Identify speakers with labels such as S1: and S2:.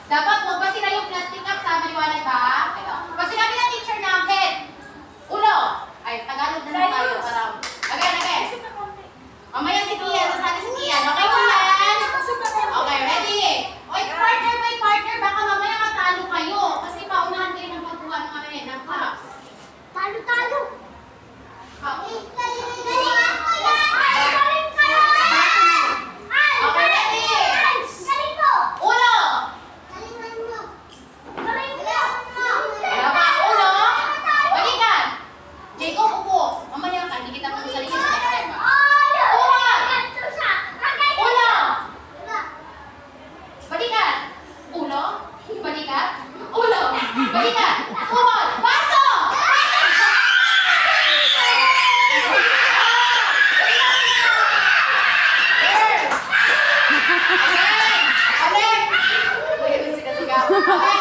S1: Dapat huwag ba sila yung plastic cup sa maliwanag ba? Pag sinabi ng teacher na head, ulo. Ay, Tagalog na lang tayo. Parang, again. Mamaya si Kian, nasabi si Kian. Okay ba yan? Okay, ready? Oy, partner, baka mamaya matalo kayo. Kasi paunahan kayo ng pagkuha ng cups.
S2: Talo.
S1: Okay, ready? Ulo. Wala ba? Ulo. Balikan. Jacob, upo. Mamaya ka, hindi kita kung sarili sa next time. Ulo. Balikan. Ulo. Balikan. Ulo. Balikan. Tuhod. Baso. Okay.